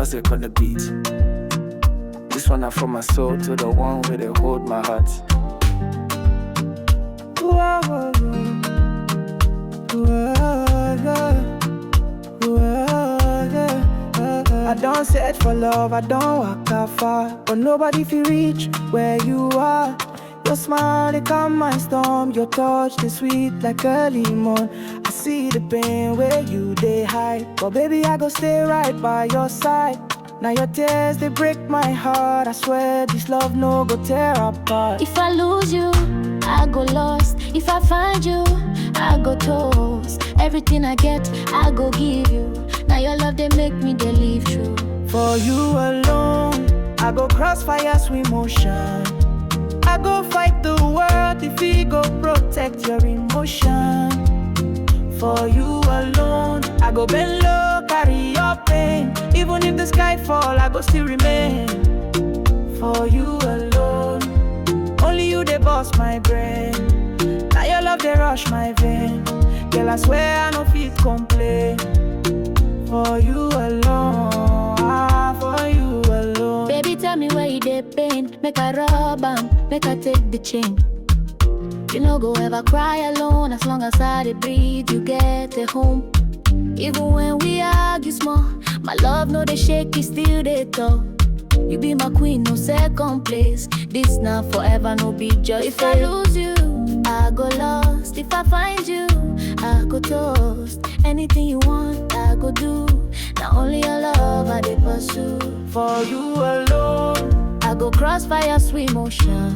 sick on the beat. This one are from my soul to the one where they hold my heart. Whoa, whoa, whoa. I don't search for love, I don't walk that far, but nobody feel reach where you are. Your smile, they calm my storm. Your touch, they sweet like a lemon. I see the pain where you they hide, but baby, I go stay right by your side. Now your tears, they break my heart. I swear this love no go tear apart. If I lose you, I go lost. If I find you, I go toast. Everything I get, I go give you. Now your love, they make me they live true. For you alone, I go crossfire, swim ocean. I go fight the world if we go protect your emotion. For you alone, I go bend low, carry your pain. Even if the sky fall, I go still remain. For you alone, only you they boss my brain. Now your love they rush my vein. Girl, I swear I no fit complain. For you alone, for you alone. Baby, tell me where you dey pain. Make I rub am, make I take the chain. You no go ever cry alone. As long as I dey breathe, you get a home. Even when we argue small, my love no dey shake, it still dey talk. You be my queen, no second place. This now forever, no be just. If I lose you, I go lost. If I find you, I go toast. Anything you want, I go do. Now only your love I dey pursue. For you alone, I go crossfire, swim ocean.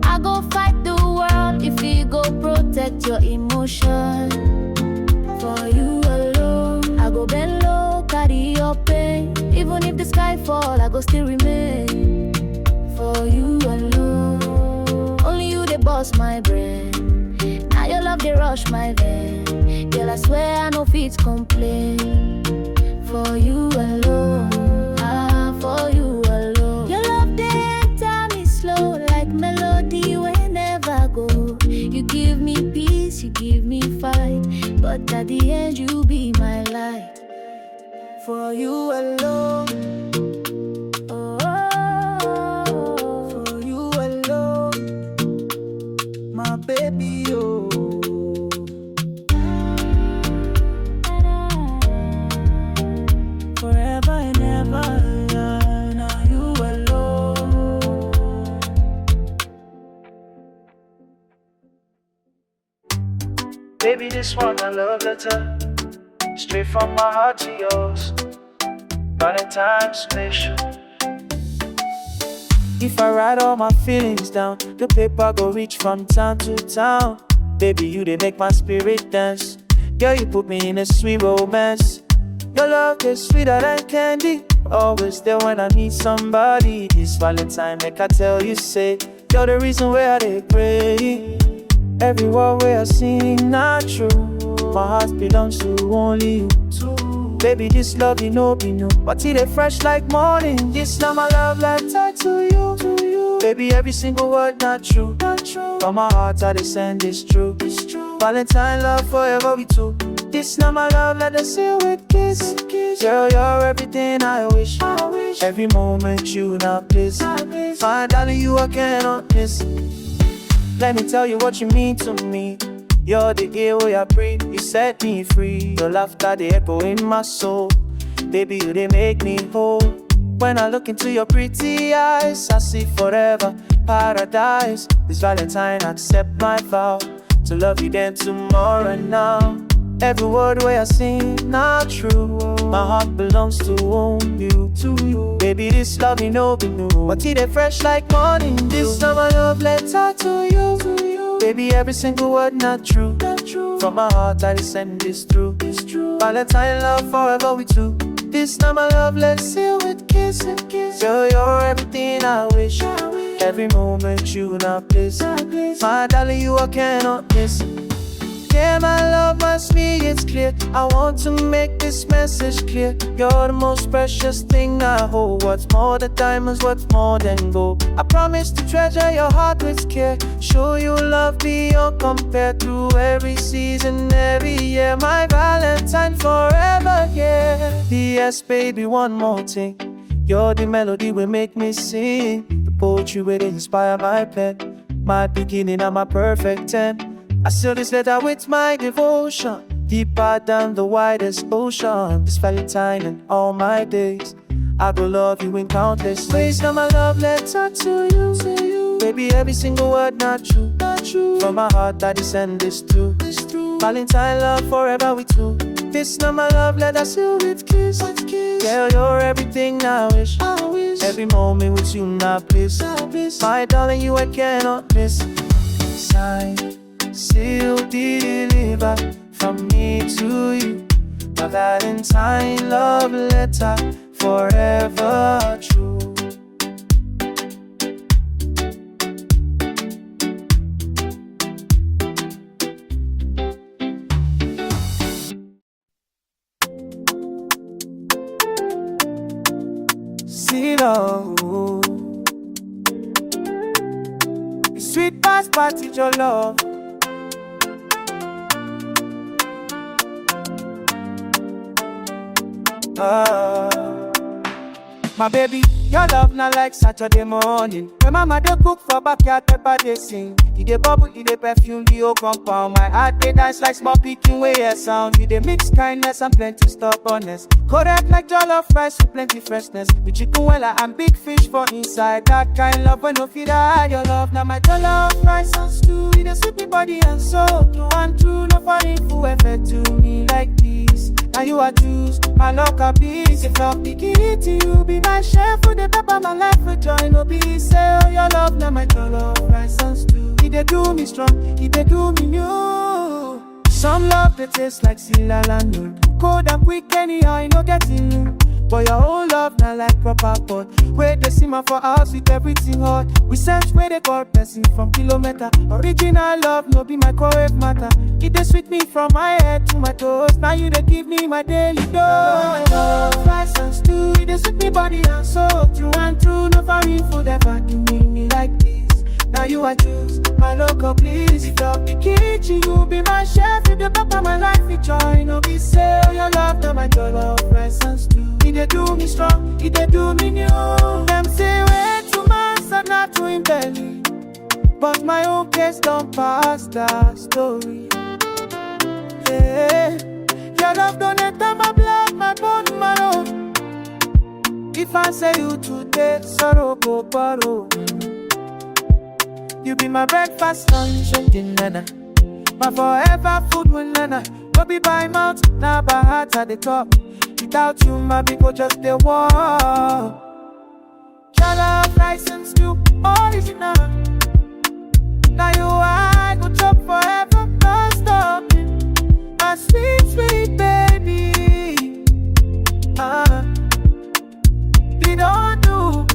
I go fight the world if you go protect your emotion. For you alone, I go bend low, carry your pain. Even if the sky fall, I go still remain. For you alone, only you they boss my brain. Now your love they rush my vein. Girl, I swear I no fit complain. For you alone, for you alone. Your love they enter me slow like melody when never go. You give me peace, you give me fight, but at the end you be my light. for you alone. For you alone, my baby, oh. Forever and ever, now you alone. Baby, this one a love letter, straight from my heart to yours. Valentine special. If I write all my feelings down, the paper go reach from town to town. Baby, you they make my spirit dance. Girl, you put me in a sweet romance. Your love is sweeter than candy, always there when I need somebody. This Valentine, make I tell you, say you're the reason why I pray. Every word where I sing not true. My heart belongs to only you. Baby, this love you know be new, but it ain't fresh like morning. This now my love letter to you. Baby, every single word not true. From my heart I send this true. Valentine love forever we two. This now my love letter sealed with kiss. Girl, you're everything I wish. Every moment you now bliss. My darling, you I cannot miss. Let me tell you what you mean to me. You're the air where I breathe, you set me free. Your laughter, the echo in my soul. Baby, you they make me whole. When I look into your pretty eyes, I see forever paradise. This Valentine, accept my vow to love you then tomorrow and now. Every word where I sing, not true. My heart belongs to only you. Baby, this love you know be new, but it ain't fresh like morning. This time my love letter to you. Baby, every single word not true. From my heart I send this through. Valentine love forever we two. This time my love let's seal with kiss. Girl, you're everything I wish. Every moment you now bliss. My darling, you I cannot miss. Yeah, my love must be, it's clear. I want to make this message clear. You're the most precious thing I hold. What's more than diamonds, what's more than gold? I promise to treasure your heart with care. Show you love beyond compare. Through every season, every year. My Valentine forever, yeah. P.S. baby, one more thing. You're the melody will make me sing. The poetry will inspire my pen. My beginning and my perfect end. I seal this letter with my devotion. Deeper than the widest ocean. This Valentine and all my days, I will love you in countless ways. Now my love letter to you. Baby, every single word not true. From my heart I send this true. Valentine love forever with two. This now my love letter sealed with kiss. Girl, you're everything I wish. Every moment with you now bliss. My darling, you I cannot miss. Sign, seal, deliver from me to you. My Valentine love letter forever true. See love, it's sweet past party your love. My baby, your love not like Saturday morning. When mama dey cook for backyard, pepper they sing. It dey bubble, it dey perfume, the whole compound. My heart they dance like small picking way a sound. It dey mix kindness and plenty stubbornness. Correct like jollof rice with plenty freshness. With chicken wella and big fish for inside. That kind love when no feed hide your love. Now my jollof rice and stew, it dey sweet me body and soul. True and true, no foreign food ever to me like this. Now you are juice, my love can be. If love begin to you, be my chef for the pepper, my life with joy. No be say, oh your love, now my jollof rice and stew. It dey do me strong, it dey do me new. Some love that tastes like Silalano. Cold and quick anyhow, I no getting you. But your whole love not like proper pot. Where they see my for us with everything hot. We sense where they call person from kilometer. Original love no be my core matter. It dey sweet me from my head to my toes. Now you dey give me my daily dose. Rice and stew, it dey sweet me body and soul. True and true, no foreign food ever do me like this. Now you I choose my local please. If love be kitchen, you be my chef. If the pepper my life with joy. No be say oh your love, now my jollof rice and stew. It dey do me strong, it dey do me new. Them say way too much, I'm not too in belly. But my own case don't pass that story. Yeah. Your love don't enter my blood, my bone, my own. If I say you today, sorrow go borrow. You be my breakfast, lunch, and dinner. My forever food when nana. No be by mouth, now by heart at the top. Without you, my people just they walk. Jollof rice and stew, original. Now you I go chop forever, no stopping. My sweet, sweet baby. You don't do,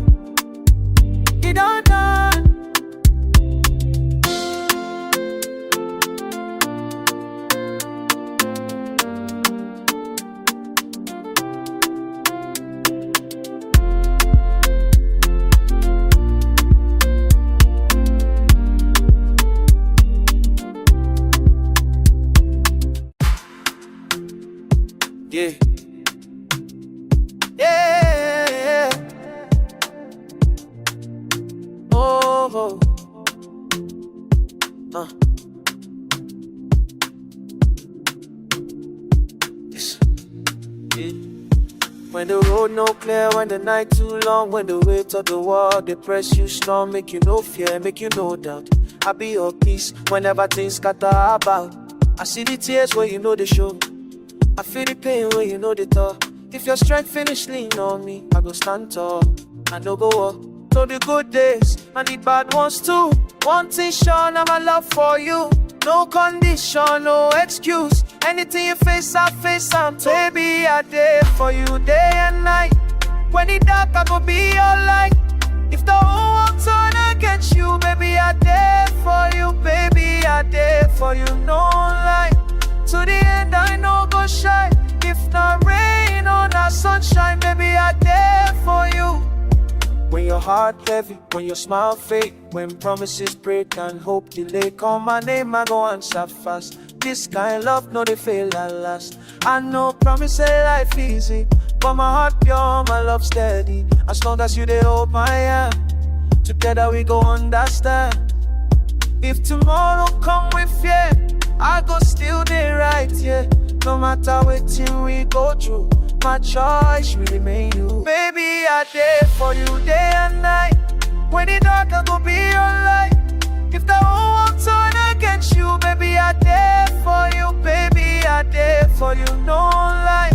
you don't done. Yeah. Yeah. Oh. Yes. Yeah. When the road no clear, when the night too long, when the weight of the world they press you strong, make you no fear, make you no doubt. I be your peace whenever things scatter about. I see the tears where you know they show. I feel the pain when you know the talk. If your strength finish lean on me, I go stand tall. I no go up. So the good days and the bad ones too. One thing sure, now my love for you. No condition, no excuse. Anything you face, I face. I'm baby, I there for you day and night. When it dark, I go be your light. If the whole world turn against you, baby, I there for you. Baby, I there for you, no lie. To the end, I know go shine. If not rain or not sunshine, baby, I there for you. When your heart heavy, when your smile fade, when promises break and hope delay, call my name, I go answer fast. This kind of love, no they fail at last. I know promise say life easy, But my heart pure, my love steady. As long as you dey hold my hand, together we go understand. If tomorrow come with fear, I go still dey right here. No matter wetin we go through, my choice will remain you. Baby, I dey for you day and night. When the dark, I go be your light. If the whole world turn against you, baby, I dey for you. Baby, I dey for you, no lie.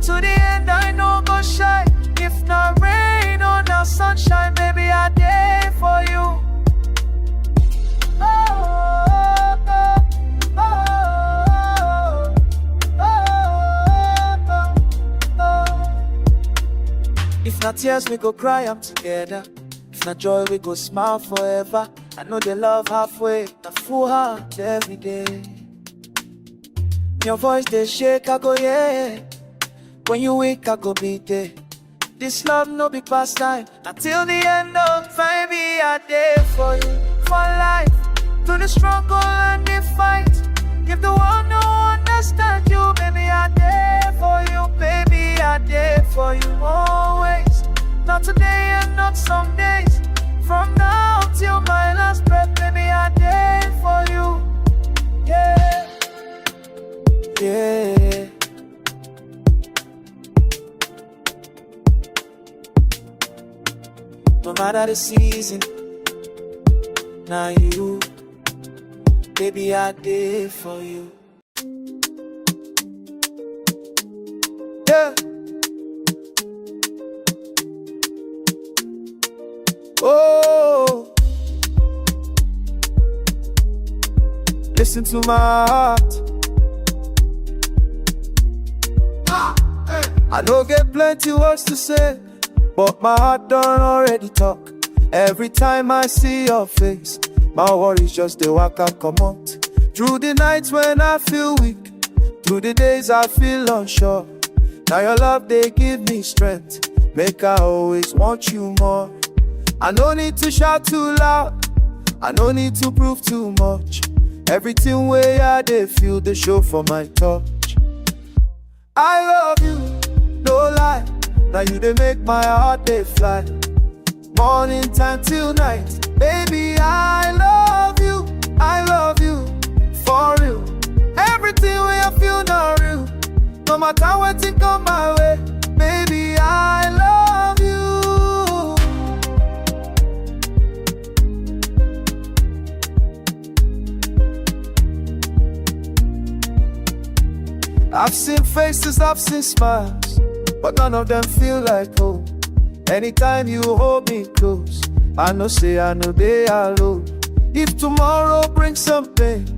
To the end, I no go shy. If not rain or not sunshine, baby, I dey for you. If not tears, we go cry, I'm together. If not joy, we go smile forever. I know they love halfway, the full heart every day. Your voice, they shake, I go yeah. When you wake, I go be there. This love no be past time. Until the end of time, be I there for you, for life. Through the struggle and the fight. If the world no understand you, baby, I there for you. Baby, I there for you always. Not today and not some days. From now till my last breath, baby, I there for you. Yeah, yeah. No matter the season, now you, baby, I did for you. Yeah. Oh, listen to my heart. I don't get plenty words to say, but my heart done already talk. Every time I see your face, my worries just they walk out, come out. Through the nights when I feel weak, through the days I feel unsure. Now your love, they give me strength, make I always want you more. I no need to shout too loud, I no need to prove too much. Everything way I they feel, they show for my touch. I love you, no lie. Now you they make my heart they fly. Morning time till night, baby, I love you, for real. Everything way I feel not real. No matter what it come my way, baby, I love you. I've seen faces, I've seen smiles, but none of them feel like home. Anytime you hold me close, I know they alone. If tomorrow brings something,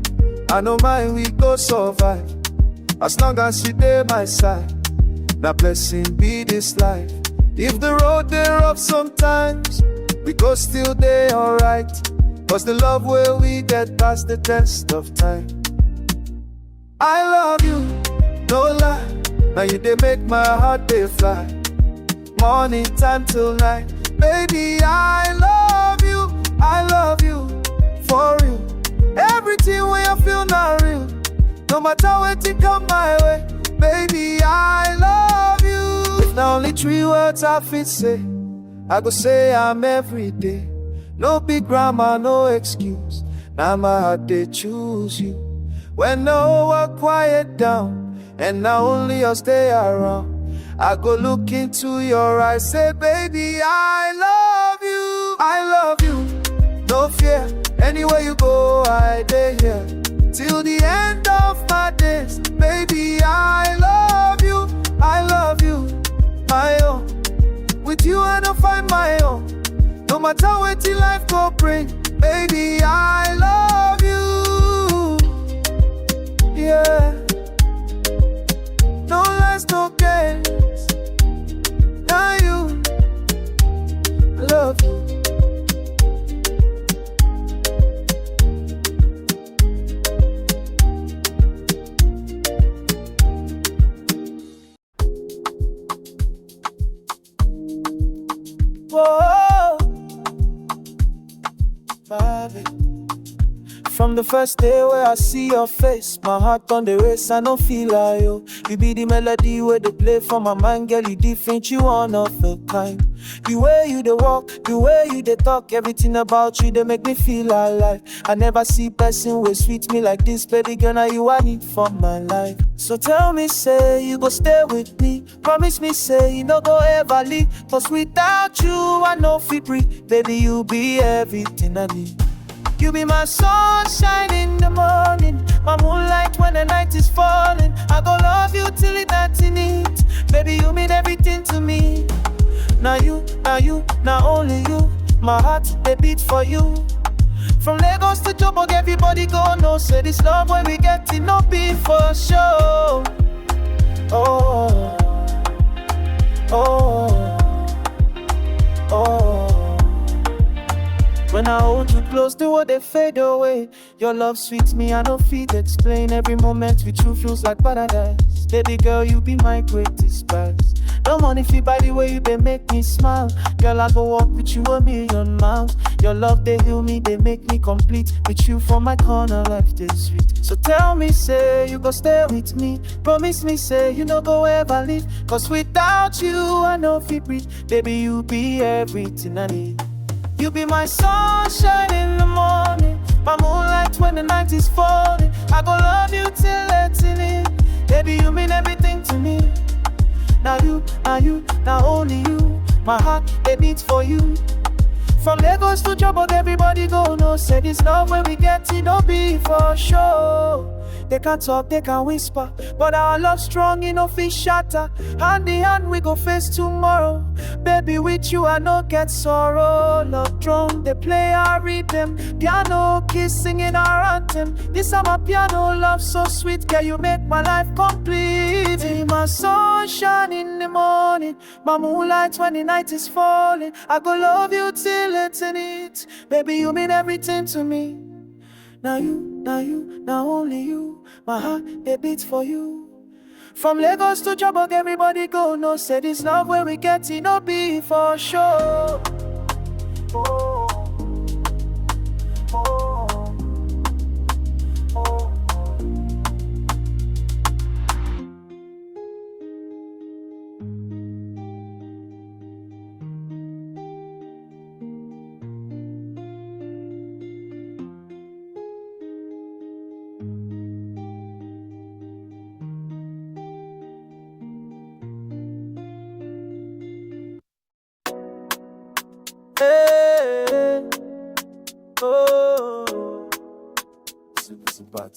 I know mine we go survive. As long as you there my side, now blessing be this life. If the road they rough sometimes, we go still there alright. Cause the love where we get past the test of time. I love you, no lie. Now you they make my heart they fly. Morning time till night, baby, I love you, for real. Everything way I feel not real. No matter what it come my way, baby, I love you. If not only 3 words I fit say, I go say I'm every day. No big grammar, no excuse. Now my heart they choose you. When no one quiet down, and now only us stay around, I go look into your eyes, say, baby, I love you, no fear. Anywhere you go, I dey here till the end of my days. Baby, I love you, my own. With you I don't find my own. No matter what your life go bring, baby, I love you. Yeah. No lies, no games. Now you, I love you. Whoa, baby. From the first day where I see your face, my heart on the race, I don't feel like you. You be the melody where they play for my mind, girl, you different, you one of a kind. The way you dey walk, the way you dey talk, everything about you, they make me feel alive. I never see person wey sweet me like this, baby girl, now you I need for my life. So tell me, say you go stay with me. Promise me, say you no go ever leave. Cause without you, I no fit breathe. Baby, you be everything I need. You be my sunshine in the morning, my moonlight when the night is falling. I go love you till it nothing needs. Baby, you mean everything to me. Now you, now only you. My heart, they beat for you. From Lagos to Joburg, everybody go know. Say this love when we get it, no be for sure. Oh, oh, oh. When I hold you close, the world they fade away. Your love sweets me, I don't feel explain. Every moment with you feels like paradise. Baby girl, you be my greatest prize. No money feel by the way you they make me smile. Girl, I go walk with you a million miles. Your love they heal me, they make me complete. With you for my corner, life is sweet. So tell me, say you go stay with me. Promise me, say you no go ever leave. Cause without you, I know feel breathe. Baby, you be everything I need. You be my sunshine in the morning, my moonlight when the night is falling. I go love you till eternity. Baby, you mean everything to me. Now you, now only you. My heart, it beats for you. From Lagos to Joburg, everybody go know. Say this love when we get it, don't be for sure. They can't talk, they can whisper, but our love strong, you know, fish shatter. Hand in hand, we go face tomorrow. Baby, with you, I no get sorrow. Love drum, they play our rhythm. Piano, kiss, singing our anthem. This is my piano love, so sweet. Girl, you make my life complete. Be my sunshine in the morning, my moonlight when the night is falling. I go love you till eternity. Baby, you mean everything to me. Now you, now only you. My heart, it beats for you. From Lagos to Joburg, everybody go know. Say this love where we get it, no be for sure. Oh, oh, oh. Hey, oh, super.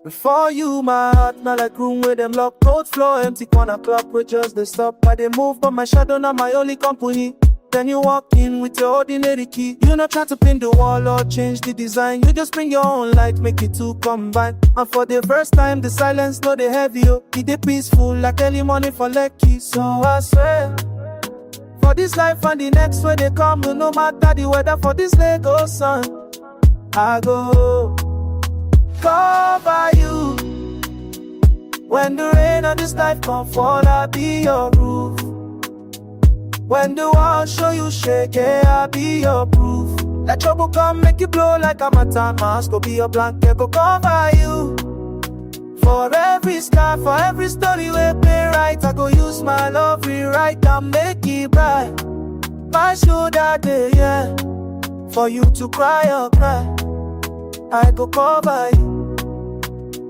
Before you, my heart not like room with them lock, cold floor, empty corner club with just the stop. I they move, but my shadow not my only company. Then you walk in with your ordinary key. You not try to pin the wall or change the design. You just bring your own light, make it two combine. And for the first time, the silence no they heavy. It dey peaceful like early morning for Lekki. So I swear, for this life and the next when they come, no matter the weather for this Lagos sun, I go cover you. When the rain on this life come fall, I'll be your roof. When the world show you shake, I'll be your proof. Let trouble come, make you blow like a matter mask. Go be your blanket, go cover you. For every scar, for every story we play right, I go use my love, rewrite and make it bright. My shoulder day, yeah, for you to cry or cry, I go cover you.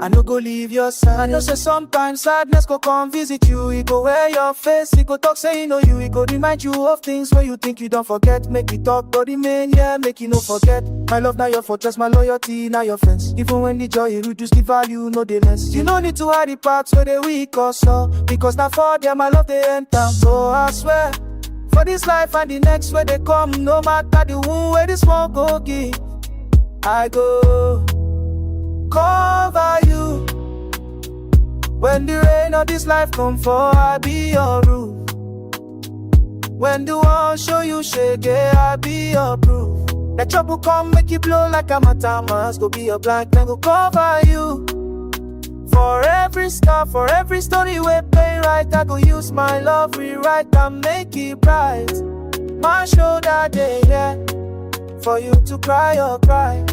I no go leave your side. I know say sometimes sadness go come visit you. It go wear your face, it go talk say you know you. It go remind you of things where you think you don't forget. Make it talk body man, yeah, make you no forget. My love now your fortress, my loyalty now your fence. Even when the joy reduce the value, no dey less. You no need to hide the parts where they weak or so, because now for them my love they enter. So I swear, for this life and the next where they come, no matter the wound where this one go give, I go cover you. When the rain of this life come for, I'll be your roof. When the world show you shake, I'll be your proof. Let trouble come, make you blow like a matamas. Go be your blanket, go cover you. For every scar, for every story we play right, I go use my love, rewrite and make it bright. My shoulder day, yeah, for you to cry or cry,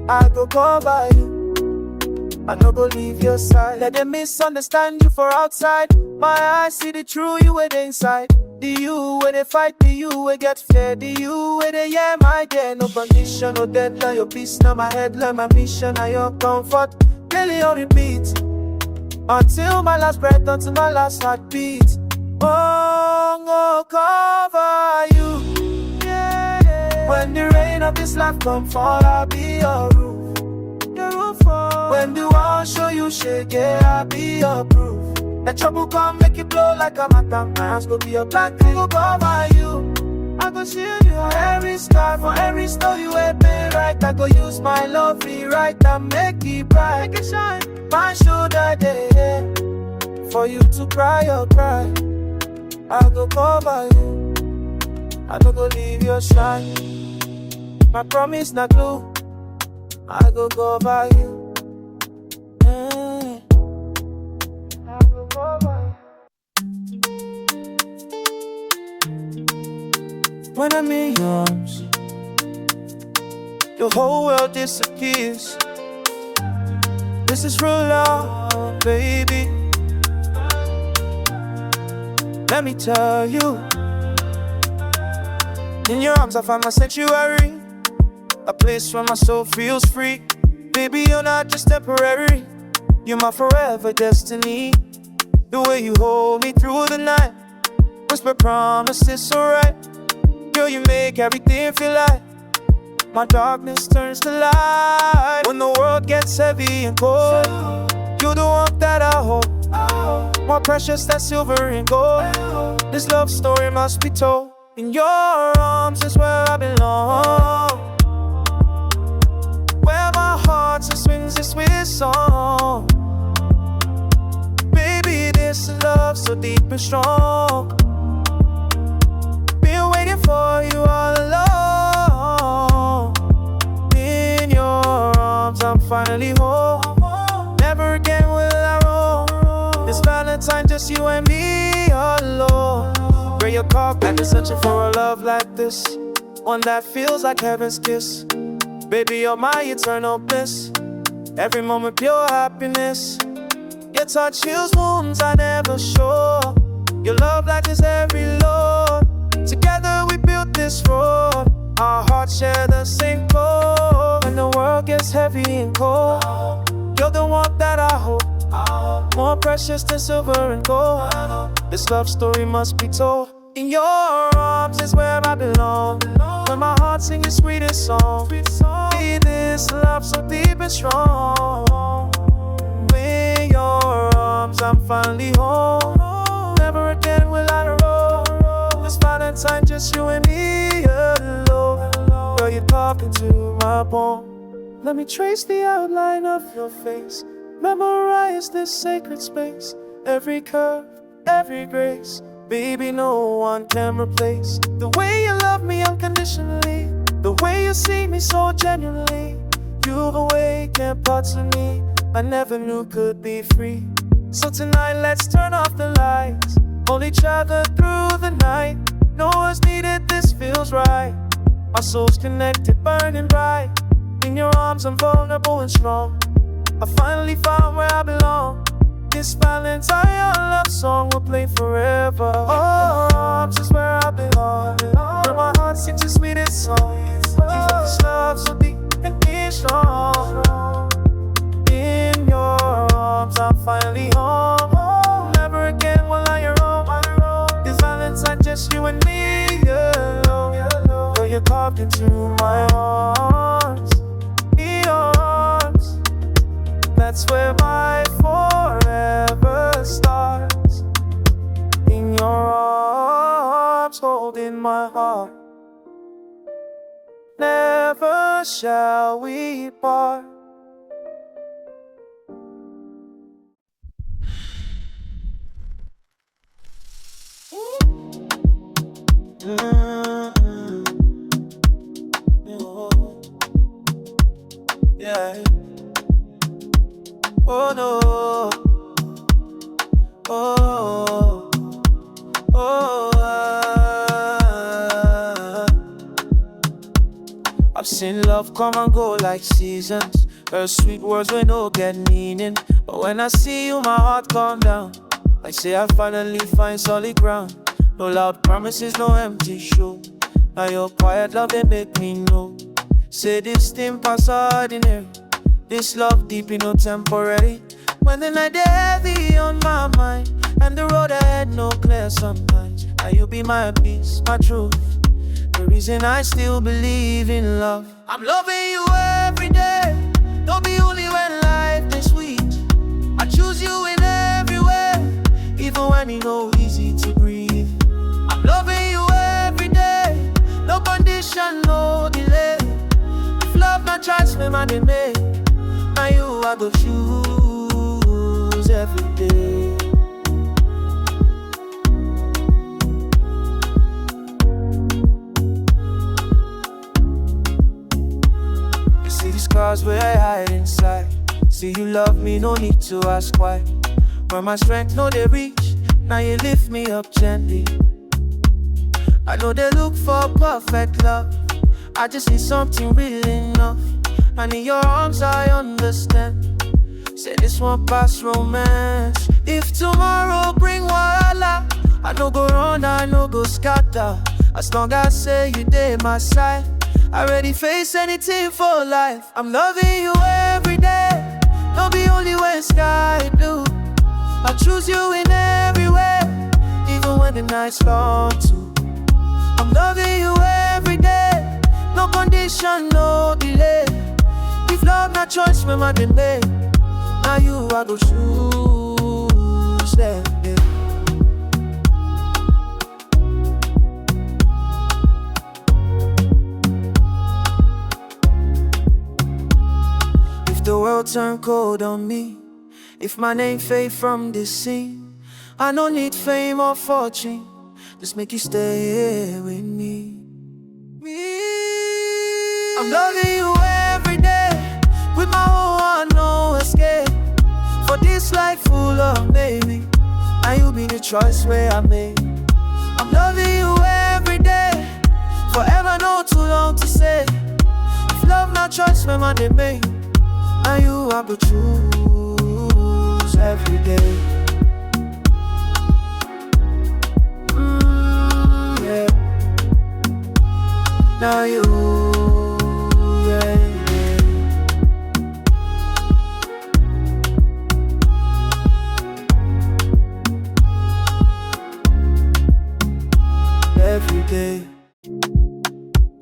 I go cover you, I no go leave your side. Let them misunderstand you for outside. My eyes see the true you with inside. The you where they fight, the you where get fear, the you where they yeah my dear. No condition, no deadline, your peace now my head, learn my mission and your comfort. Daily on repeat, until my last breath, until my last heartbeat. Oh, cover you, yeah. When the rain of this life come fall, I'll be your roof, your roof. When the world show you shake, yeah, I'll be your proof. That trouble come make it blow like a matam. My hands go be your black, I go cover you. I go shield you for every scar, for every snow you ever been right. I go use my love rewrite and make it bright, make it shine. My shoulder there for you to cry or cry. I go cover you, I no go leave your shine. My promise not glue, I go cover you. When I'm in your arms, the whole world disappears. This is real love, baby. Let me tell you, in your arms I find my sanctuary, a place where my soul feels free. Baby, you're not just temporary, you're my forever destiny. The way you hold me through the night, whisper promises so right. Girl, you make everything feel light. My darkness turns to light. When the world gets heavy and cold, you're the one that I hold, more precious than silver and gold. This love story must be told. In your arms is where I belong, where my heart just swings this sweet song. Baby, this love so deep and strong. Been waiting for you all along. In your arms I'm finally home. Never again will I roam. This Valentine, just you and me alone. Girl, you're caught, I've been searching for a love like this, one that feels like heaven's kiss. Baby, you're my eternal bliss, every moment pure happiness. Your touch heals wounds I never show. Your love lightens every load. Together we built this road, our hearts share the same goal. When the world gets heavy and cold, you're the one that I hold, more precious than silver and gold. This love story must be told. In your arms is where I belong, where my heart sings its sweetest song. Be this love so deep and strong. In your arms I'm finally home. Never again will I roam. This Valentine, just you and me alone. Girl, you're talking to my bone. Let me trace the outline of your face, memorize this sacred space. Every curve, every grace, baby, no one can replace the way you love me unconditionally, the way you see me so genuinely. You've awakened parts of me I never knew could be free. So tonight let's turn off the lights, hold each other through the night. No one's needed, this feels right. Our souls connected, burning bright. In your arms I'm vulnerable and strong. I finally found where I belong. This Valentine, our love song will play forever. Oh, arms is where I belong, where my heart sings its sweetest song. This love so deep and strong. In your arms I'm finally home. Never again will I roam. This Valentine, just you and me alone. Girl, you're carved into my arms. In your arms, that's where my forever starts. In your arms, holding my heart, never shall we part. Yeah. Oh no. Oh. Oh. I've seen love come and go like seasons. Her sweet words will no get meaning, but when I see you, my heart calm down. I say I finally find solid ground. No loud promises, no empty show. Now your quiet love, they make me know. Say this thing pass ordinary. This love deep, you know, temporary. When the night they heavy on my mind, and the road ahead no clear sometimes. Now you be my peace, my truth, the reason I still believe in love. I'm loving you every day. Don't be only when life is sweet. I choose you in every way, even when it's no easy to breathe. I'm loving you every day. No condition, no delay. If love not choice, me man they make. Now you I go choose every day. See the scars where I hide inside. See you love me, no need to ask why. Where my strength no they reach, now you lift me up gently. I know they look for perfect love, I just need something real enough. And in your arms I understand. Say this one past romance. If tomorrow bring wahala, I no go run, I no go scatter. As long as say you dey my side, I ready face anything for life. I'm loving you every day. Don't be only when sky blue. I choose you in every way, even when the night's long too. I'm loving you every day. No condition, no delay. If love not choice, me man they make. Now you I go choose them, yeah. If the world turn cold on me, if my name fade from this scene, I no need fame or fortune, just make you stay here with me. I'm loving you every day, with my whole heart, no escape. For this life full of maybe, and you be the choice where I made. I'm loving you every day, forever no too long to say. If love not choice, when man they make, and you I go choose every day. Yeah. Now you, yeah, yeah. Every day.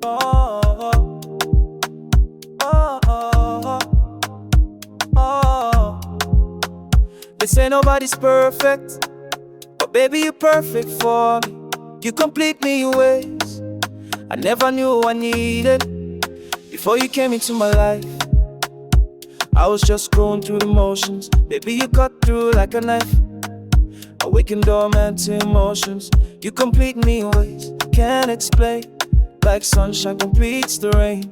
Oh, oh, oh, oh, oh, oh. They say nobody's perfect, but baby you're perfect for me. You complete me in ways I never knew I needed. Before you came into my life, I was just going through the motions. Baby, you cut through like a knife, awaken dormant emotions. You complete me in ways I can't explain. Like sunshine completes the rain,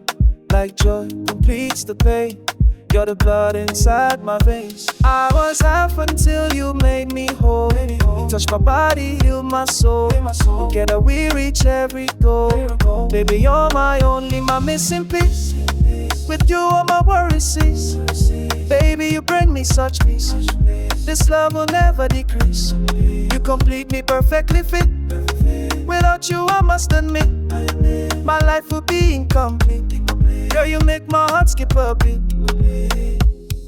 like joy completes the pain. You're the blood inside my veins. I was half until you made me whole. You touched my body, healed my soul. Together we reach every goal. Baby, you're my only, my missing piece. With you all my worries cease. Baby, you bring me such peace. This love will never decrease. You complete me perfectly fit. Without you I must admit, my life would be incomplete. Girl, you make my heart skip a beat.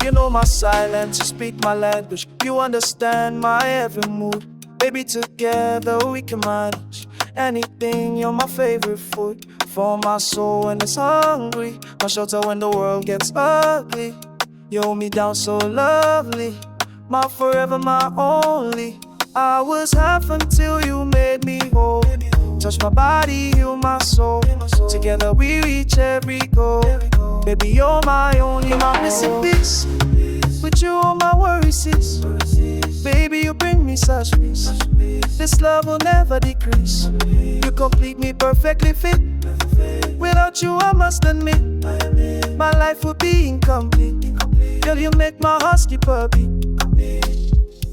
You know my silence, you speak my language. You understand my every mood. Baby, together we can manage anything. You're my favorite food, for my soul when it's hungry, my shelter when the world gets ugly. You hold me down so lovely, my forever, my only. I was half until you made me whole. Touch my body, heal my soul. Together we reach every goal. Baby, you're my only, my missing piece. With you all my worries cease. Baby, you bring me such peace. This love will never decrease. You complete me perfectly fit. Without you I must admit, my life would be incomplete. Girl, you make my heart skip a beat.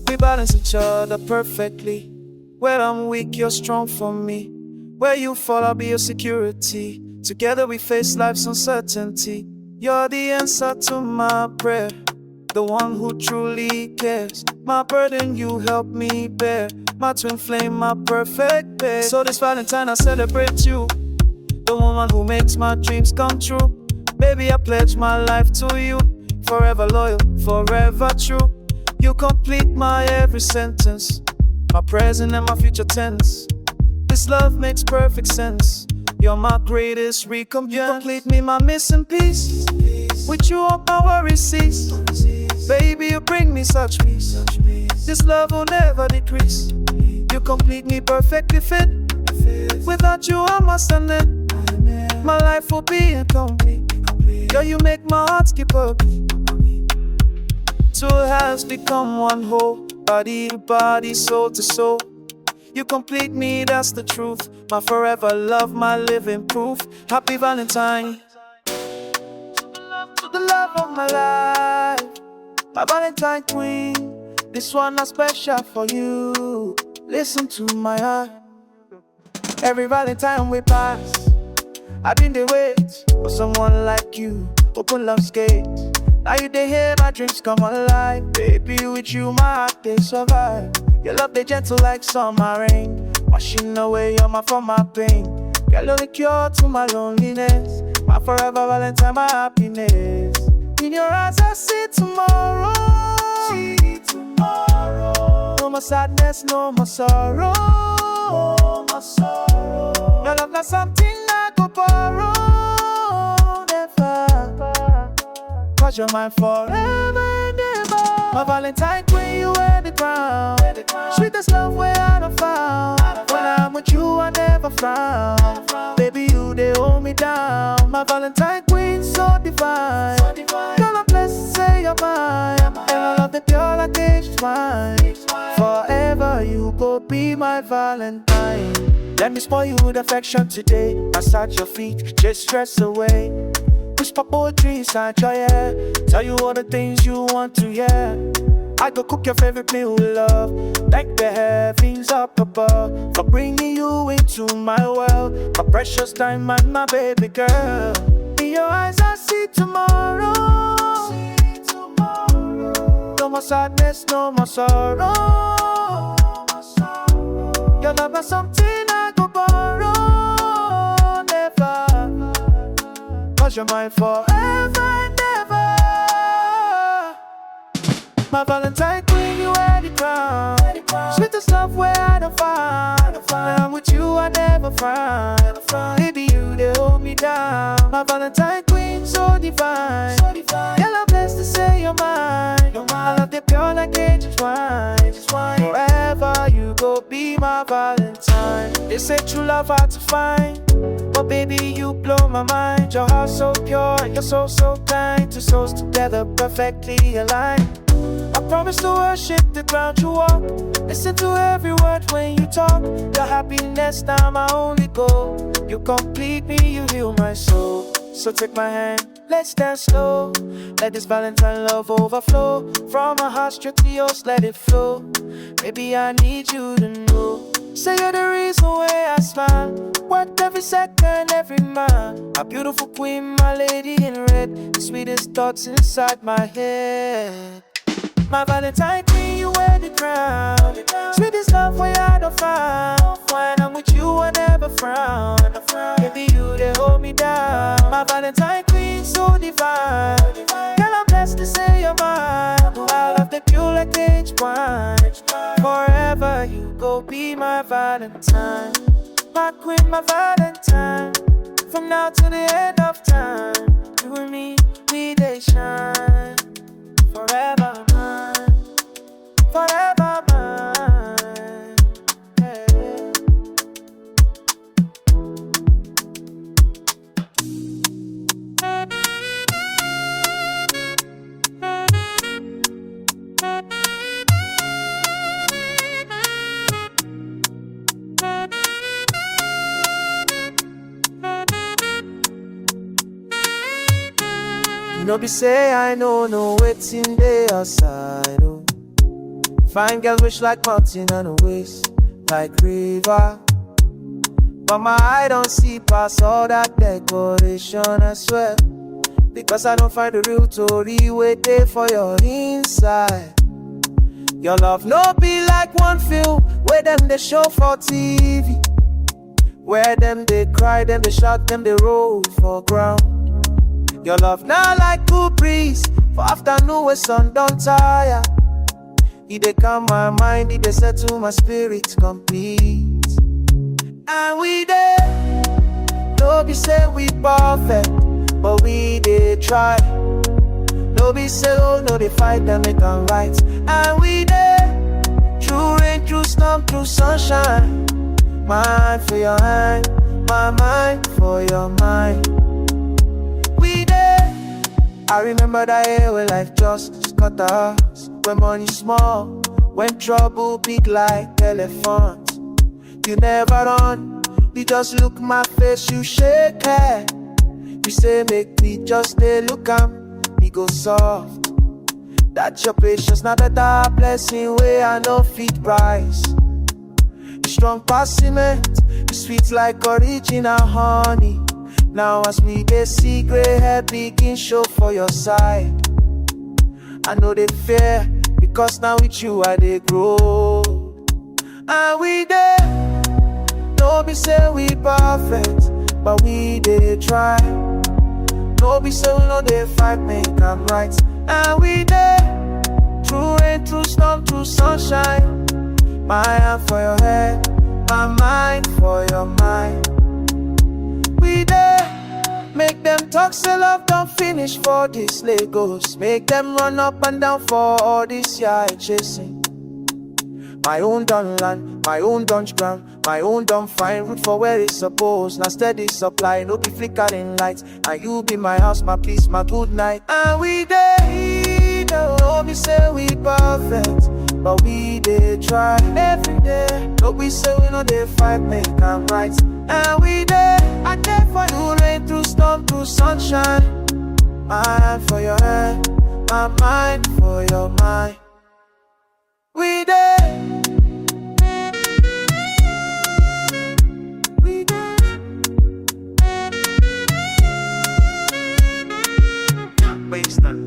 We balance each other perfectly. Where I'm weak, you're strong for me. Where you fall, I'll be your security. Together we face life's uncertainty. You're the answer to my prayer, the one who truly cares. My burden you help me bear, my twin flame, my perfect pair. So this Valentine I celebrate you, the woman who makes my dreams come true. Baby, I pledge my life to you, forever loyal, forever true. You complete my every sentence, my present and my future tense. This love makes perfect sense. You're my greatest recompense. You complete me, my missing piece. With you all my worries cease. Baby, you bring me such peace. This love will never decrease. You complete me perfectly fit. Without you I must end. My life will be incomplete. Girl, you make my heart skip a beat. Two halves become one whole, body to body, soul to soul. You complete me, that's the truth. My forever love, my living proof. Happy Valentine to the love of my life, my Valentine queen. This one not special for you. Listen to my heart. Every Valentine we pass, I've been the wait for someone like you. Open love's gate. Now you dey hear my dreams come alive. Baby, with you my heart they survive. Your love they gentle like summer rain, washing away all my pain. Girl, you're the cure to my loneliness, my forever Valentine, my happiness. In your eyes I see tomorrow. No more sadness, no more sorrow. Your love not something I go borrow. Never, 'cause you're mine forever and ever. My Valentine queen, you wear the crown. Sweetest love where I don't found. When I'm with you I never frown. Baby, you they hold me down. My Valentine queen, so divine. Girl, I'm blessed to say you're mine. And I love the pure like aged wine. Forever you go be my Valentine. Let me spoil you with affection today. Massage your feet, just stress away. Whisper poetry inside your ear, tell you all the things you want to hear. I go cook your favorite meal with love. Thank the heavens up above for bringing you into my world. My precious diamond, my baby girl. In your eyes I see tomorrow. No more sadness, no more sorrow. Your love is something I go borrow. Never, 'cause you're mine forever and ever. My Valentine queen, you wear the crown. Sweetest love where I don't find. When I'm with you I never frown. Baby, you they hold me down. My Valentine queen, so divine. Girl, I'm blessed to say you're mine. I love the pure like aged wine. Forever you go be my Valentine. They say true love hard to find, but baby, you blow my mind. Your heart so pure, you're so kind. Two souls together perfectly aligned. I promise to worship the ground you walk. Listen to every word when you talk. Your happiness now my only goal. You complete me, you heal my soul. So take my hand, let's dance slow. Let this Valentine love overflow. From my heart straight to yours, let it flow. Baby, I need you to know. Say you're the reason why I smile. Work every second, every mile. My beautiful queen, my lady in red. The sweetest thoughts inside my head. My Valentine queen, you wear the crown. Sweetest love where I don't find. When I'm with you I never frown. Baby, you they hold me down. My Valentine queen, so divine. Girl, I'm blessed to say you're mine. I love the pure like aged wine. Forever you go be my Valentine. My queen, my Valentine. From now to the end of time, you and me, we they shine. Forever mine, forever mine. Hey. No be say I know no waiting there outside. Oh, fine girls wish like mountain and a waist like river. but my eye don't see past all that decoration, I swear. Because I don't find the real story waiting for your inside. Your love no be like one film where them they show for TV, where them they cry, them they shout, them they roll for ground. Your love not like cool breeze for afternoon when sun don't tire. It dey calm my mind, it dey settle my spirit complete. And we dey, no be say we perfect, but we dey try. No be say oh no they fight them make them right. And we dey, through rain, through storm, through sunshine. Mind for your hand, my mind for your mind. We dey, I remember that year when life just cut us. When money small, when trouble big like elephant. You never run, you just look my face, you shake head. You say make me just stay look am, me go soft. That your patience, not better blessing way I no fit price. You strong pass cement, you sweet like original honey. Now as me dey see grey hair begin show for your side. I know they fear, because now with you I dey grow. And we dey, no be say we perfect, but we dey try. No be say we no dey fight, make am right. And we dey, through rain, through storm, through sunshine. My hand for your head, my mind for your mind. We dey, make them talk say love don't finish for this Lagos. Make them run up and down for all this yeah chasing. My own done land, my own done ground, my own done find root for where it's supposed. Now steady supply, no be flickering lights. And you be my house, my peace, my good night. And we dey, no be say we perfect, but we dey try every day. No we say we no dey fight, make them right. And we dey, I dey for you, rain through storm, through sunshine. My hand for your hand, my mind for your mind. We dey, we dey, waste time.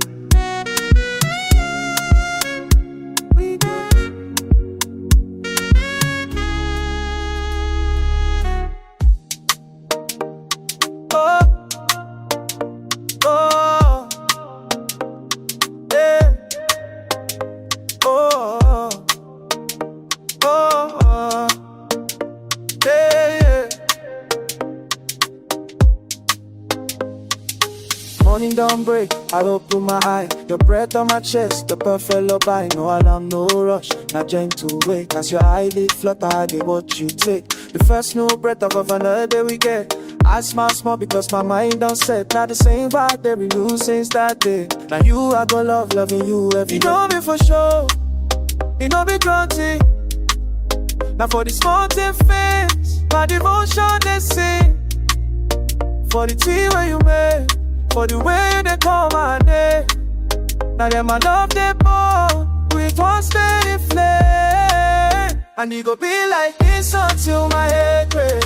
We dey. Oh, oh, yeah. Oh, oh, oh, yeah. Morning don't break, I open my eye. Your breath on my chest, the perfect lullaby. No alarm, no rush, not gentle wake. As your eyelid flutter, I get what you take. The first new breath of another day we get. I smile small because my mind don't set. Not the same vibe that we lose since that day. Now you I go love, loving you every day. You know me for sure, you know me granted. Now for this mountain face, my devotion they sing. For the tea where you made, for the way they call my name. Now them my love they born with one steady flame. And it go be like this until my head break.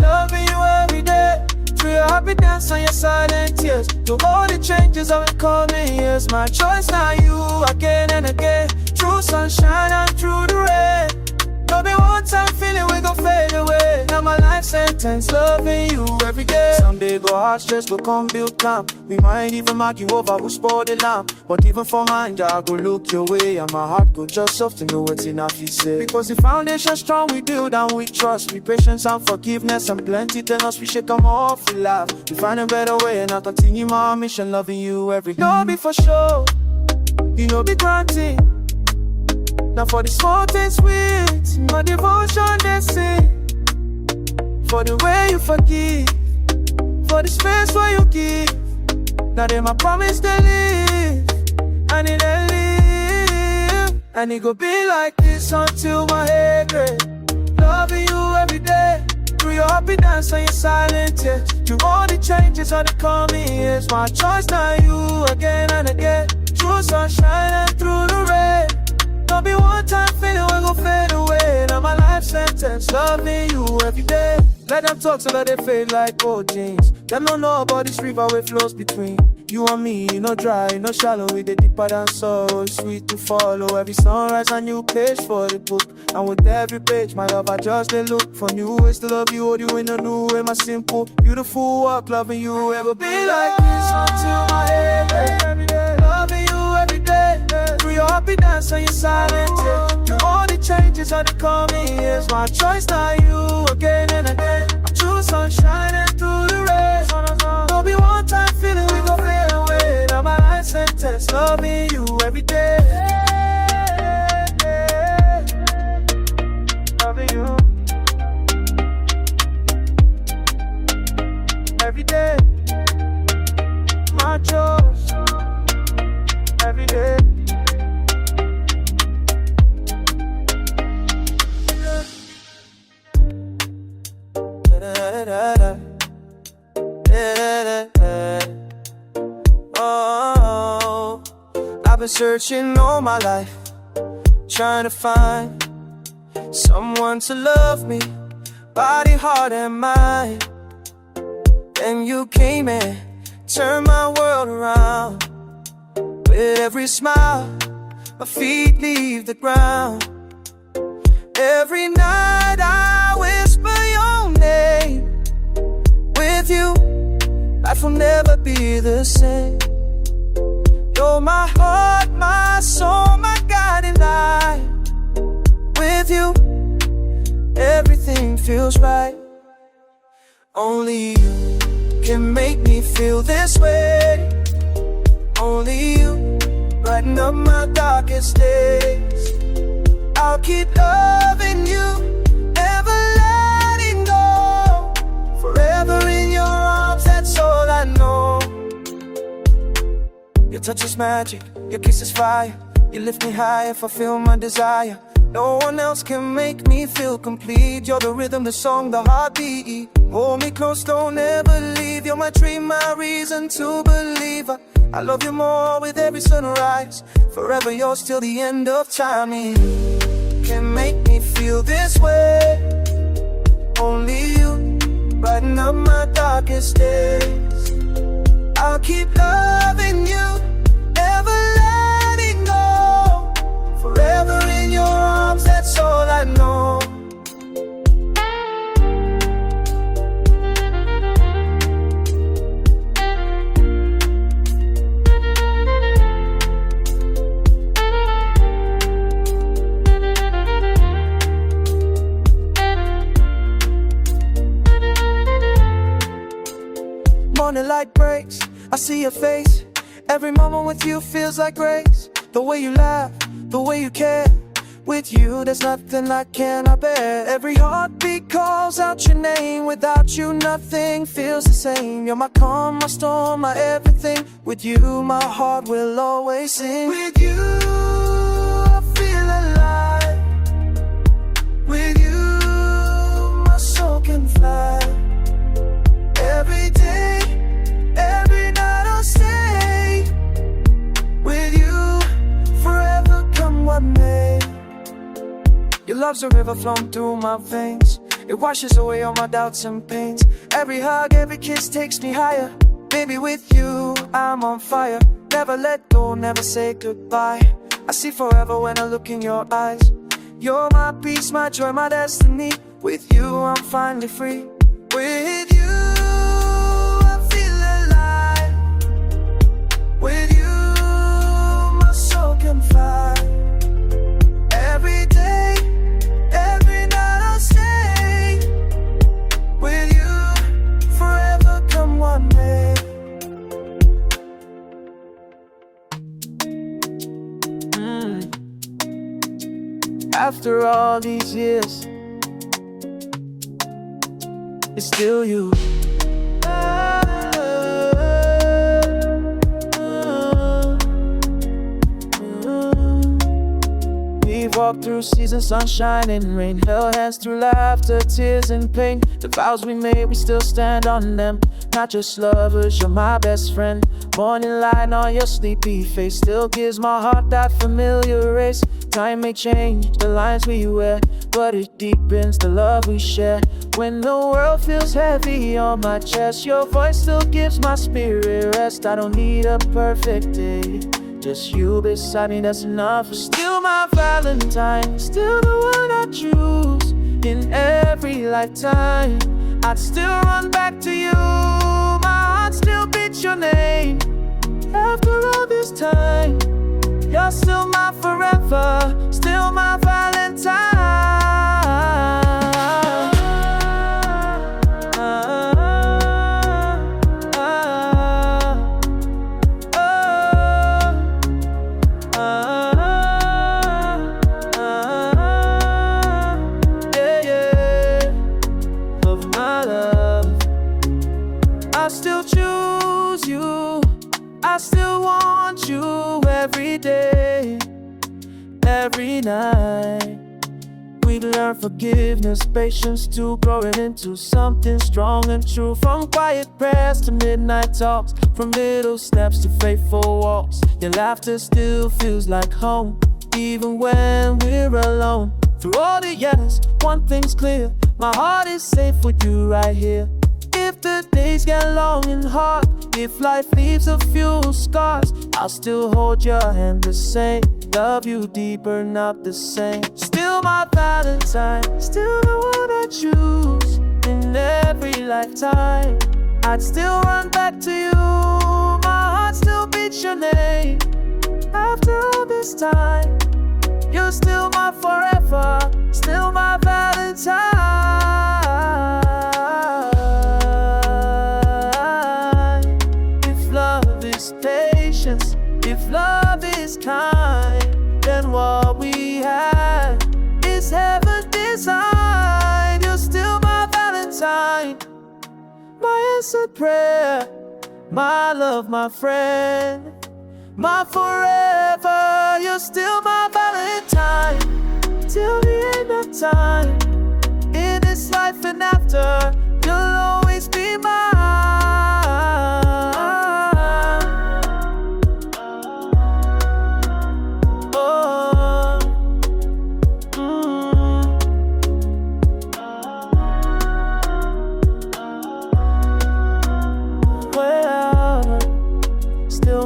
Loving you every day, through your happy dance and your silent tears. Through all the changes of the coming years. My choice now you again and again. Through sunshine and through the rain. Don't be one time feeling we gon' fade away. Now my life sentence, loving you every day. Someday go hard, stress go come build calm. We might even argue over who spoiled the lamb. But even for mind, I go look your way. And my heart go just soft to know what's enough you say. Because the foundation strong, we build and we trust. We patience and forgiveness and plenty than us. We shake them off, we laugh. We find a better way and I continue my mission, loving you every day. Know be for sure, you know be granted. Now for the small things sweet, my devotion they sing. For the way you forgive, for the space where you give. Now they my promise they live, and it they live. And it go be like this until my head break. Loving you every day, through your happy dance and your silent tears. Through all the changes of the coming years. My choice now you again and again. Through sunshine and through the rain. Don't be one time feeling we gon' fade away. Now my life sentence, loving you every day. Let them talk so that they fade like old jeans. Them don't know about this river where flows between you and me, no dry, no shallow. With the deeper than so sweet to follow. Every sunrise a new page for the book. And with every page, my love, I just they look for new ways to love you. Hold you in a new way, my simple, beautiful walk. Loving you ever be like this until my head every day. Loving you every day. Through your happy dance and your silent tears. Through all the changes of the coming years. My choice, not you, again and again. I'm true sun shining through the rays. Don't be one time feeling we gon' fade away. Now my life sentence, loving you every day. Loving you every day. My choice every day. Oh, I've been searching all my life, trying to find someone to love me, body, heart, and mind. Then you came and turned my world around. With every smile, my feet leave the ground. Every night I whisper your name. With you, life will never be the same. You're my heart, my soul, my guiding light. With you, everything feels right. Only you can make me feel this way. Only you brighten up my darkest days. I'll keep loving you, never letting go. Forever in your arms, that's all I know. Your touch is magic, your kiss is fire. You lift me higher, fulfill my desire. No one else can make me feel complete. You're the rhythm, the song, the heartbeat. Hold me close, don't ever leave. You're my dream, my reason to believe. I love you more with every sunrise. Forever yours till the end of time. You can make me feel this way. Only you brighten up my darkest days. I'll keep loving you, never letting go. Forever in your arms, that's all I know. Morning light breaks, I see your face. Every moment with you feels like grace. The way you laugh, the way you care. With you there's nothing I cannot bear. Every heartbeat calls out your name. Without you nothing feels the same. You're my calm, my storm, my everything. With you my heart will always sing. With you I feel alive. With you my soul can fly. Every day, every night I'll stay with you, forever come what may. Your love's a river flowing through my veins. It washes away all my doubts and pains. Every hug, every kiss takes me higher. Baby, with you, I'm on fire. Never let go, never say goodbye. I see forever when I look in your eyes. You're my peace, my joy, my destiny. With you, I'm finally free. With you with you, my soul can fly. Every day, every night I'll stay with you, forever come what may. After all these years, it's still you. We've walked through seasons, sunshine and rain. Held hands through laughter, tears and pain. The vows we made, we still stand on them. Not just lovers, you're my best friend. Morning light on your sleepy face still gives my heart that familiar race. Time may change the lines we wear, but it deepens the love we share. When the world feels heavy on my chest, your voice still gives my spirit rest. I don't need a perfect day, just you beside me, that's enough. Still my Valentine, still the one I choose in every lifetime. I'd still run back to you, my heart still beats your name. After all this time, you're still my forever, still my Valentine. I still choose you, I still want you every day, every night. We learn forgiveness, patience too, growing into something strong and true. From quiet prayers to midnight talks, from little steps to faithful walks. Your laughter still feels like home, even when we're alone. Through all the years, one thing's clear, my heart is safe with you right here. If the days get long and hard, if life leaves a few scars, I'll still hold your hand the same, love you deeper, not the same. Still my Valentine, still the one I choose in every lifetime. I'd still run back to you, my heart still beats your name. After all this time, you're still my forever, still my Valentine. Patience, if love is kind, then what we have is heaven designed. You're still my Valentine, my answered prayer, my love, my friend, my forever. You're still my Valentine, till the end of time. In this life and after, you'll always be mine.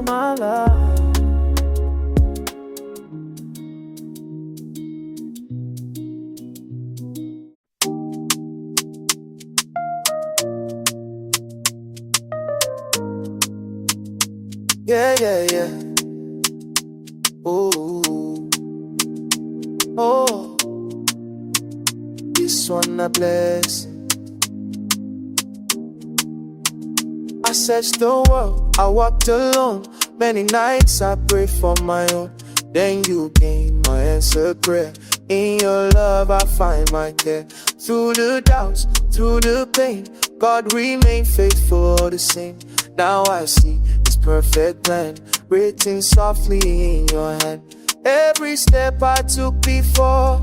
My love. Yeah, yeah, yeah. Oh, oh, this one I bless. I searched the world, I walked alone. Many nights I prayed for my own. Then you came, my answered prayer. In your love I find my care. Through the doubts, through the pain, God remained faithful all the same. Now I see His perfect plan, written softly in your hand. Every step I took before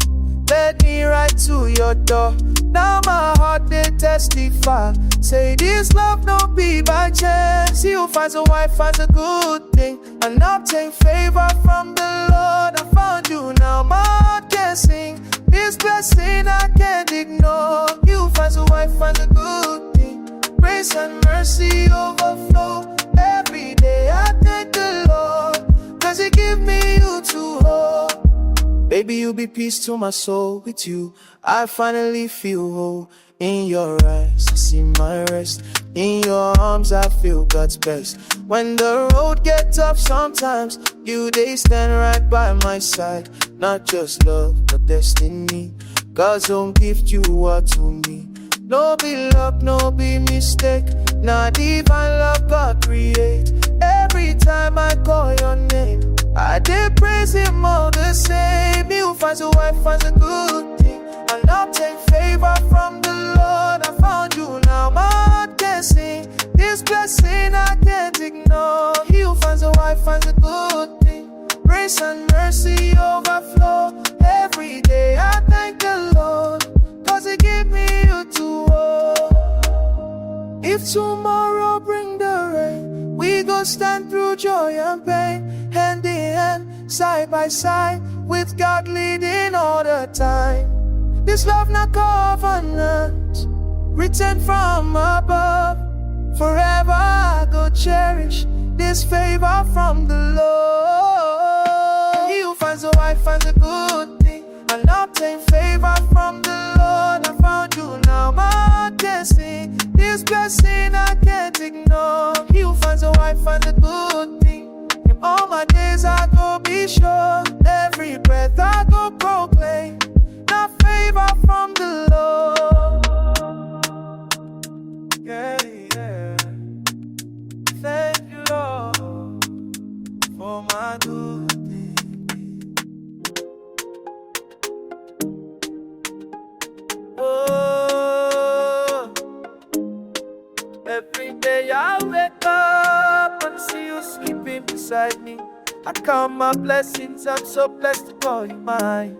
led me right to your door. Now my heart they testify, say this love no be by chance. He who finds a wife finds a good thing, and obtain favor from the Lord. I found you, now my heart can sing. This blessing I can't ignore. He who finds a wife finds a good thing. Grace and mercy overflow. Every day I thank the Lord, 'cause He give me you to hold. Baby, you be peace to my soul. With you, I finally feel whole. In your eyes, I see my rest. In your arms, I feel God's best. When the road gets tough sometimes, you, they stand right by my side. Not just love, but destiny. God's own gift, you are to me. No be luck, no be mistake. Not divine love God create. Every time I call your name, I did praise Him all the same. He who finds a wife finds a good thing, and obtain favor from the Lord. I found you, now my heart can sing. This blessing I can't ignore. He who finds a wife finds a good thing. Grace and mercy overflow. Every day I thank the Lord, 'cause He gave me you to hold. If tomorrow bring the rain, we go stand through joy and pain, hand in hand, side by side, with God leading all the time. This love not covenant, written from above. Forever I go cherish this favor from the Lord. He who finds a wife finds a good thing, and obtain favor from the Lord. I found you, now my destiny. This blessing I can't ignore. He who finds a wife finds a good thing. In all my days I go be sure. Every breath I go proclaim the favor from the Lord. Yeah, yeah. Thank you, Lord, for my good thing. Oh, every day I wake up and see you sleeping beside me. I count my blessings, I'm so blessed to call you mine.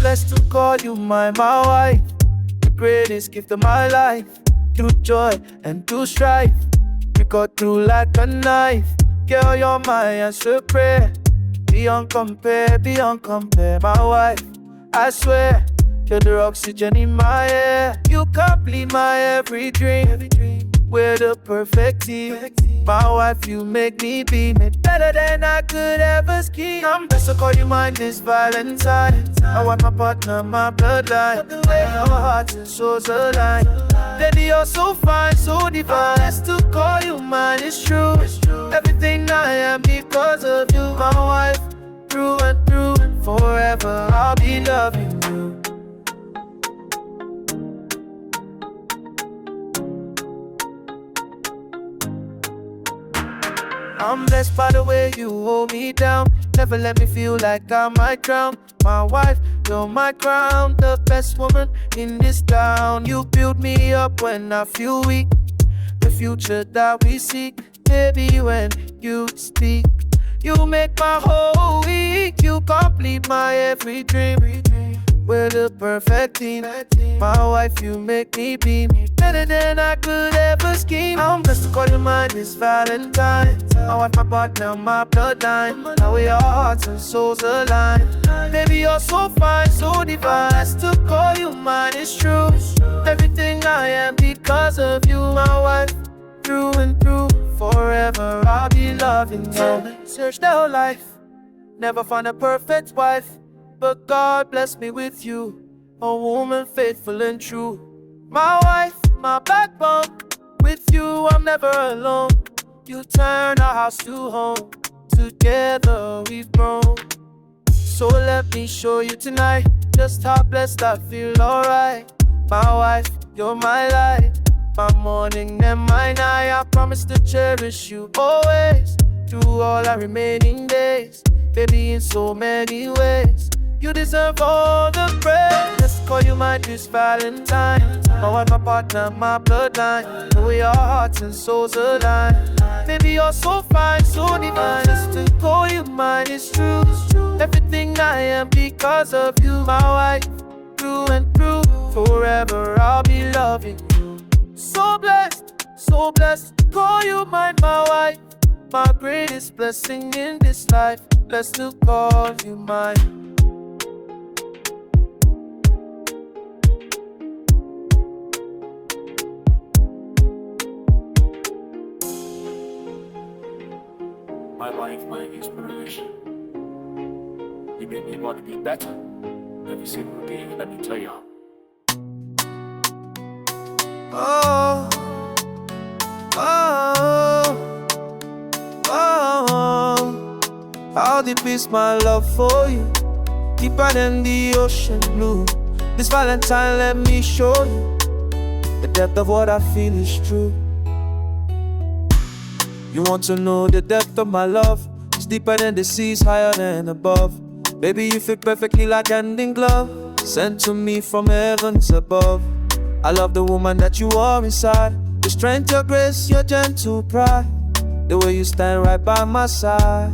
Blessed to call you my wife. The greatest gift of my life. Through joy and through strife, we got through like a knife. Girl, you're my answer prayer. Beyond compare, my wife. I swear, you're the oxygen in my air. You complete my every dream. We're the perfect team. My wife, you make me beam it better than I could ever scheme. I'm blessed to call you mine this Valentine. I want my partner, my bloodline. The way our hearts and souls align. Baby, you're so fine, so divine. Blessed to call you mine, it's true. Everything I am because of you. My wife, through and through. Forever I'll be loving you. I'm blessed by the way you hold me down. Never let me feel like I might drown. My wife, you're my crown. The best woman in this town. You build me up when I feel weak. The future that we seek. Baby, when you speak, you make my whole week. You complete my every dream. We're the perfect team. My wife, you make me beam better than I could ever scheme. I'm blessed to call you mine this Valentine. I want my partner, my bloodline. Now we are hearts and souls align. Baby, you're so fine, so divine. Blessed to call you mine, it's true. Everything I am because of you, my wife, through and through. Forever I'll be loving you. Search the whole life, never find a perfect wife, but God bless me with you, a woman faithful and true. My wife, my backbone, with you I'm never alone. You turn our house to home, together we've grown. So let me show you tonight just how blessed I feel, alright. My wife, you're my light, my morning and my night. I promise to cherish you always, through all our remaining days. Baby, in so many ways, you deserve all the praise. Let's call you mine this Valentine. My wife, my partner, my bloodline. We are hearts and souls align. Baby, you're so fine, so divine. Just to call you mine is true. Everything I am because of you, my wife, through and through. Forever I'll be loving you. So blessed, to call you mine, my wife. My greatest blessing in this life. Blessed to call you mine. My life, my inspiration. You make me want to be better every single day, let me tell you. Oh, oh, oh. How deep is my love for you? Deeper than the ocean blue. This Valentine, let me show you the depth of what I feel is true. You want to know the depth of my love? It's deeper than the seas, higher than above. Baby, you fit perfectly like hand in glove, sent to me from heavens above. I love the woman that you are inside. Your strength, your grace, your gentle pride. The way you stand right by my side.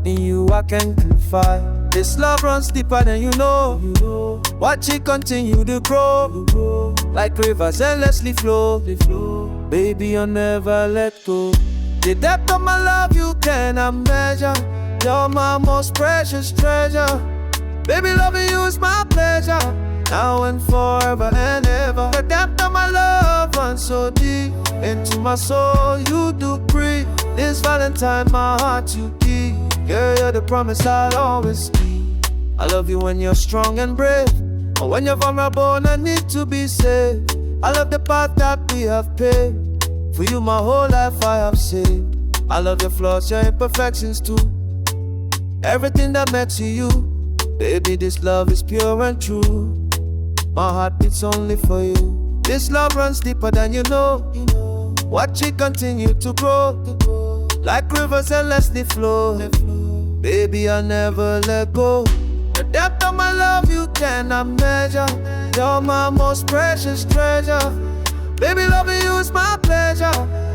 In you I can confide. This love runs deeper than you know. Watch it continue to grow, like rivers endlessly flow. Baby, I'll never let go. The depth of my love you cannot measure. You're my most precious treasure. Baby, loving you is my pleasure. Now and forever and ever. The depth of my love runs so deep into my soul. You do breathe. This Valentine, my heart you keep. Girl, you're the promise I'll always keep. I love you when you're strong and brave, or when you're vulnerable and I need to be saved. I love the path that we have paved. For you my whole life I have saved. I love your flaws, your imperfections too. Everything that makes you. Baby, this love is pure and true. My heart beats only for you. This love runs deeper than you know. Watch it continue to grow, like rivers endlessly flow. Baby, I'll never let go. The depth of my love you cannot measure. You're my most precious treasure. Baby, loving you is my pleasure.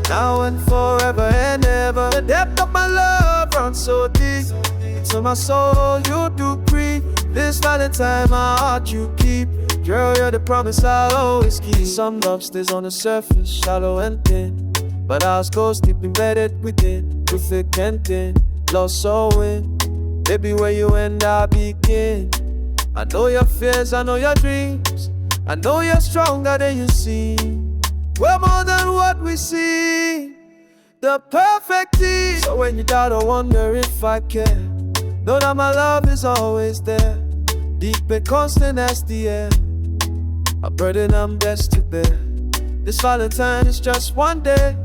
Now and forever and ever. The depth of my love runs so deep into my soul. You do breathe. This Valentine, my heart you keep. Girl, you're the promise I'll always keep. Some love stays on the surface, shallow and thin, but ours goes deep embedded within, through thick and thin, lost so win. Baby, where you end, I begin. I know your fears, I know your dreams. I know you're stronger than you seem. We're more than what we see. The perfect team. So when you doubt or wonder if I care, know that my love is always there, deep and constant as the air. A burden I'm best to bear. This Valentine is just one day,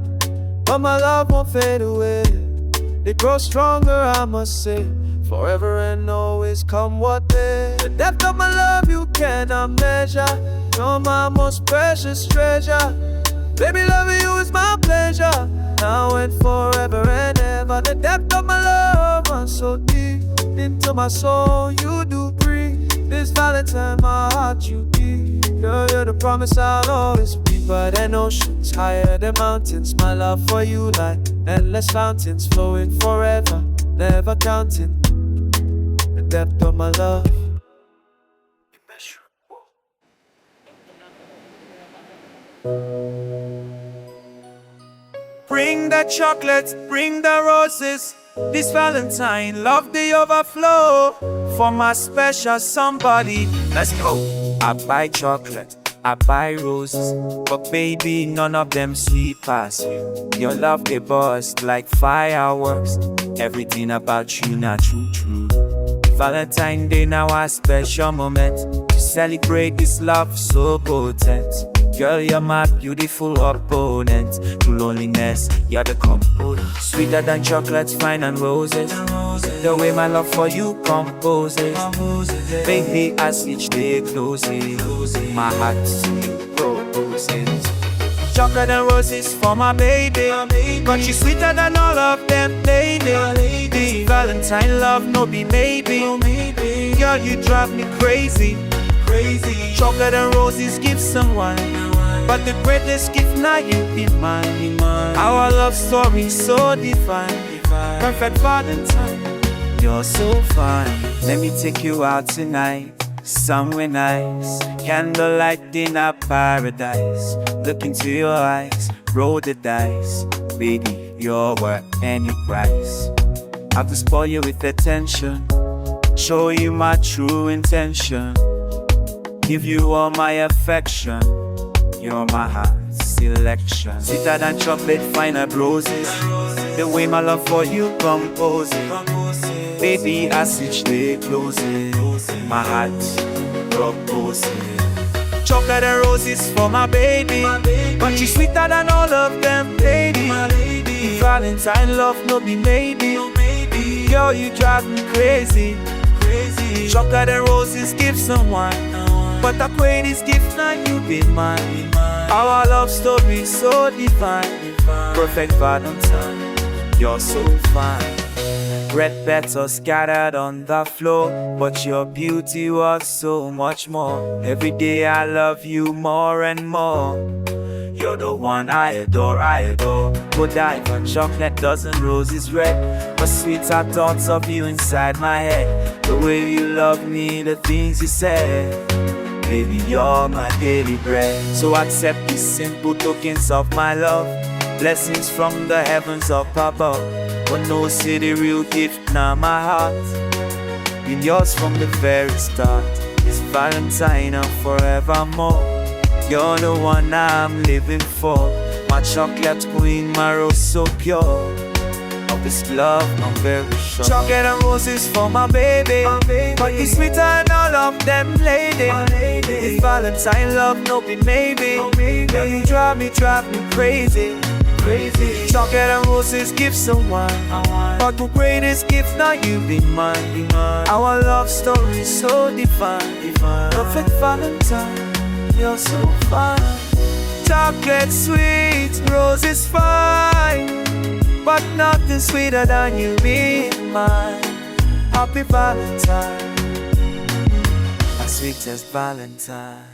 but my love won't fade away. It grows stronger, I must say, forever and always, come what may. The depth of my love you cannot measure. You're my most precious treasure. Baby, loving you is my pleasure. Now and forever and ever. The depth of my love runs so deep into my soul. You do breathe. This Valentine, my heart you keep. Girl, you're the promise I'll always be. Deeper than oceans, higher than mountains. My love for you like endless fountains, flowing forever, never counting. The depth of my love, immeasurable. Bring the chocolates, bring the roses. This Valentine, love the overflow. For my special somebody, let's go. I buy chocolate, I buy roses, but baby, none of them sweet past you. Your love, they burst like fireworks. Everything about you, not true. Valentine Day, now a special moment to celebrate this love so potent. Girl, you're my beautiful opponent. To loneliness, you're the component. Sweeter than chocolates, fine and roses. The way my love for you composes. Baby, as each day closes, my heart proposes. Chocolate and roses for my baby, but she's sweeter than all of them, lady. Valentine love, no be maybe. Girl, you drive me crazy. Chocolate and roses give someone, but the greatest gift now you be mine. Our love story so divine. Perfect Valentine, you're so fine. Let me take you out tonight, somewhere nice. Candlelight dinner paradise. Look into your eyes, roll the dice. Baby, you're worth any price. I have to spoil you with attention, show you my true intention, give you all my affection. You're my heart's selection. Sweeter than chocolate, finer roses. The way my love for you composes. Baby, as each day closes, my heart proposes. Chocolate and roses for my baby, but she's sweeter than all of them, lady. Valentine love, no be maybe. Girl, you drive me crazy. Chocolate and roses give someone, but the greatest gift now you be mine. Our love story so divine. Perfect Valentine, you're so fine. Red petals scattered on the floor, but your beauty was so much more. Every day I love you more and more. You're the one I adore. Would die for chocolate, dozen roses red, but sweeter thoughts of you inside my head. The way you love me, the things you said. Baby, you're my daily bread. So accept these simple tokens of my love, blessings from the heavens up above. but no see the real gift now my heart. Been yours from the very start. It's Valentine and forevermore. You're the one I'm living for. My chocolate queen, my rose so pure. Of this love, I'm very sure. Chocolate and roses for my baby, but it's sweeter than all of them, lady. It's Valentine love, no be maybe. Girl, you drive me crazy. Chocolate and roses give someone, but the greatest gift now you be mine. Our love story so divine. Perfect Valentine, you're so fine. Chocolate sweet, roses fine, but nothing sweeter than you being mine. Happy Valentine, as sweet as Valentine.